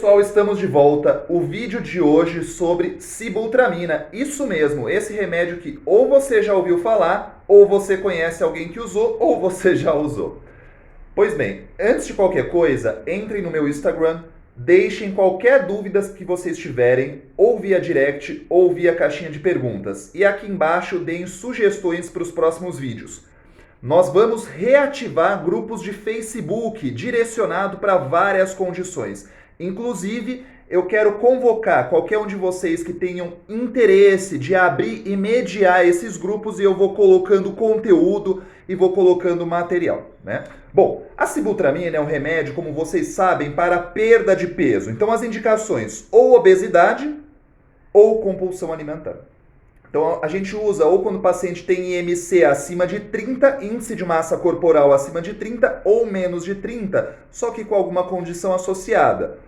pessoal, estamos de volta. O vídeo de hoje sobre sibutramina. Isso mesmo, esse remédio que ou você já ouviu falar, ou você conhece alguém que usou, ou você já usou. Pois bem, antes de qualquer coisa, entrem no meu Instagram, deixem qualquer dúvida que vocês tiverem, ou via direct, ou via caixinha de perguntas. E aqui embaixo deem sugestões para os próximos vídeos. Nós vamos reativar grupos de Facebook direcionado para várias condições. Inclusive, eu quero convocar qualquer um de vocês que tenham interesse de abrir e mediar esses grupos e eu vou colocando conteúdo e vou colocando material, né? Bom, a sibutramina é um remédio, como vocês sabem, para perda de peso. Então, as indicações ou obesidade ou compulsão alimentar. Então, a gente usa ou quando o paciente tem IMC acima de 30, índice de massa corporal acima de 30 ou menos de 30, só que com alguma condição associada.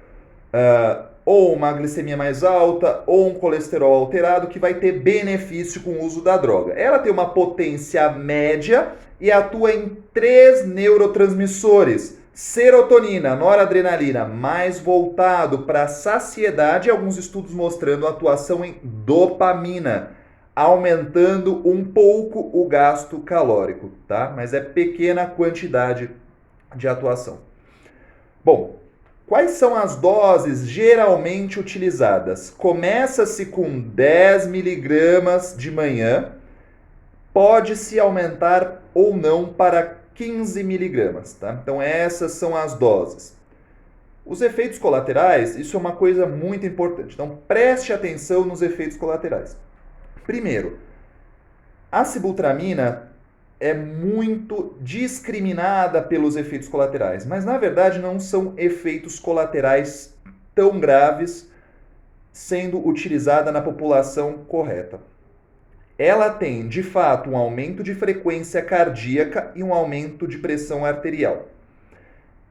Ou uma glicemia mais alta, ou um colesterol alterado, que vai ter benefício com o uso da droga. Ela tem uma potência média e atua em 3 neurotransmissores. Serotonina, noradrenalina, mais voltado para a saciedade, e alguns estudos mostrando atuação em dopamina, aumentando um pouco o gasto calórico, tá? Mas é pequena quantidade de atuação. Bom, quais são as doses geralmente utilizadas? Começa-se com 10 miligramas de manhã, pode-se aumentar ou não para 15 miligramas, tá? Então essas são as doses. Os efeitos colaterais, isso é uma coisa muito importante. Então preste atenção nos efeitos colaterais. Primeiro, a sibutramina é muito discriminada pelos efeitos colaterais, mas na verdade não são efeitos colaterais tão graves sendo utilizada na população correta. Ela tem, de fato, um aumento de frequência cardíaca e um aumento de pressão arterial.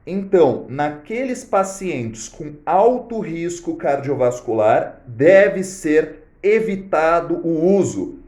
Então, naqueles pacientes com alto risco cardiovascular, deve ser evitado o uso.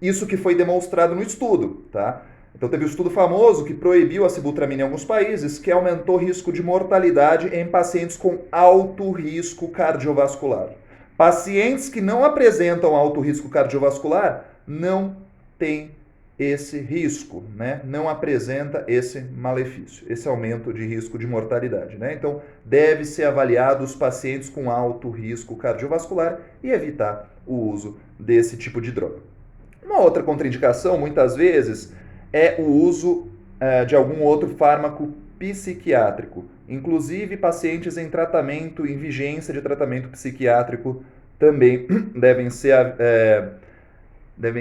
Isso que foi demonstrado no estudo, tá? Então teve um estudo famoso que proibiu a sibutramina em alguns países, que aumentou o risco de mortalidade em pacientes com alto risco cardiovascular. Pacientes que não apresentam alto risco cardiovascular não têm esse risco, né? Não apresenta esse malefício, esse aumento de risco de mortalidade, né? Então, deve ser avaliado os pacientes com alto risco cardiovascular e evitar o uso desse tipo de droga. Uma outra contraindicação, muitas vezes, é o uso de algum outro fármaco psiquiátrico. Inclusive, pacientes em tratamento, em vigência de tratamento psiquiátrico, também devem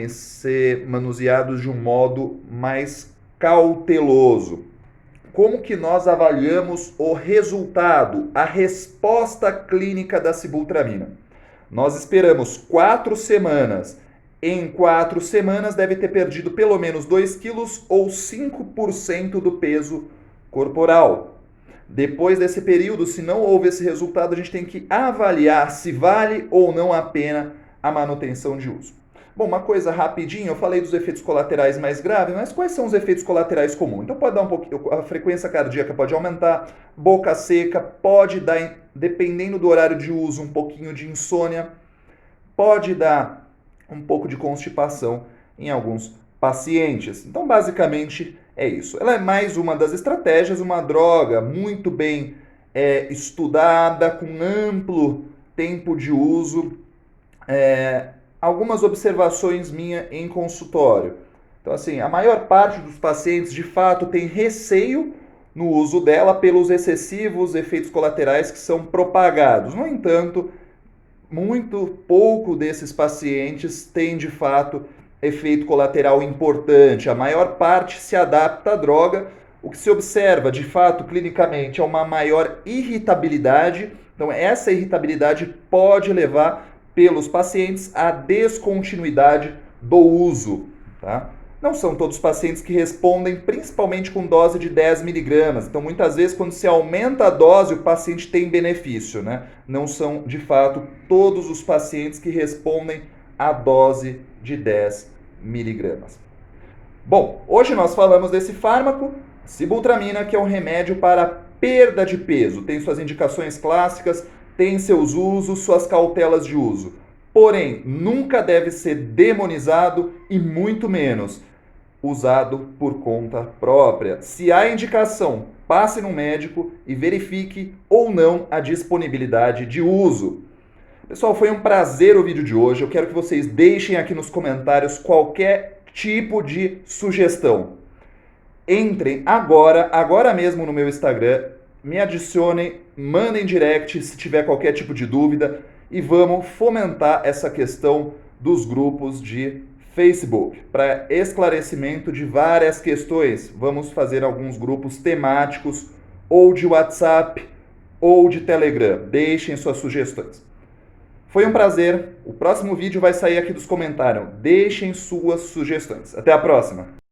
ser manuseados de um modo mais cauteloso. Como que nós avaliamos o resultado, a resposta clínica da sibutramina? Nós esperamos 4 semanas. Em 4 semanas deve ter perdido pelo menos 2 quilos ou 5% do peso corporal. Depois desse período, se não houve esse resultado, a gente tem que avaliar se vale ou não a pena a manutenção de uso. Bom, uma coisa rapidinho, eu falei dos efeitos colaterais mais graves, mas quais são os efeitos colaterais comuns? Então pode dar um pouquinho, a frequência cardíaca pode aumentar, boca seca, pode dar, dependendo do horário de uso, um pouquinho de insônia, pode dar um pouco de constipação em alguns pacientes. Então basicamente é isso. Ela é mais uma das estratégias, uma droga muito bem estudada, com amplo tempo de uso, algumas observações minhas em consultório. Então, assim, a maior parte dos pacientes, de fato, tem receio no uso dela pelos excessivos efeitos colaterais que são propagados. No entanto, muito pouco desses pacientes tem, de fato, efeito colateral importante. A maior parte se adapta à droga. O que se observa, de fato, clinicamente, é uma maior irritabilidade. Então, essa irritabilidade pode levar pelos pacientes a descontinuidade do uso, tá? Não são todos os pacientes que respondem, principalmente com dose de 10 miligramas. Então, muitas vezes, quando se aumenta a dose, o paciente tem benefício, né? Não são, de fato, todos os pacientes que respondem à dose de 10 miligramas. Bom, hoje nós falamos desse fármaco, sibutramina, que é um remédio para perda de peso. Tem suas indicações clássicas, tem seus usos, suas cautelas de uso. Porém, nunca deve ser demonizado e muito menos usado por conta própria. Se há indicação, passe no médico e verifique ou não a disponibilidade de uso. Pessoal, foi um prazer o vídeo de hoje. Eu quero que vocês deixem aqui nos comentários qualquer tipo de sugestão. Entrem agora mesmo no meu Instagram, me adicionem, mandem direct se tiver qualquer tipo de dúvida e vamos fomentar essa questão dos grupos de Facebook para esclarecimento de várias questões. Vamos fazer alguns grupos temáticos ou de WhatsApp ou de Telegram. Deixem suas sugestões. Foi um prazer. O próximo vídeo vai sair aqui dos comentários. Deixem suas sugestões. Até a próxima.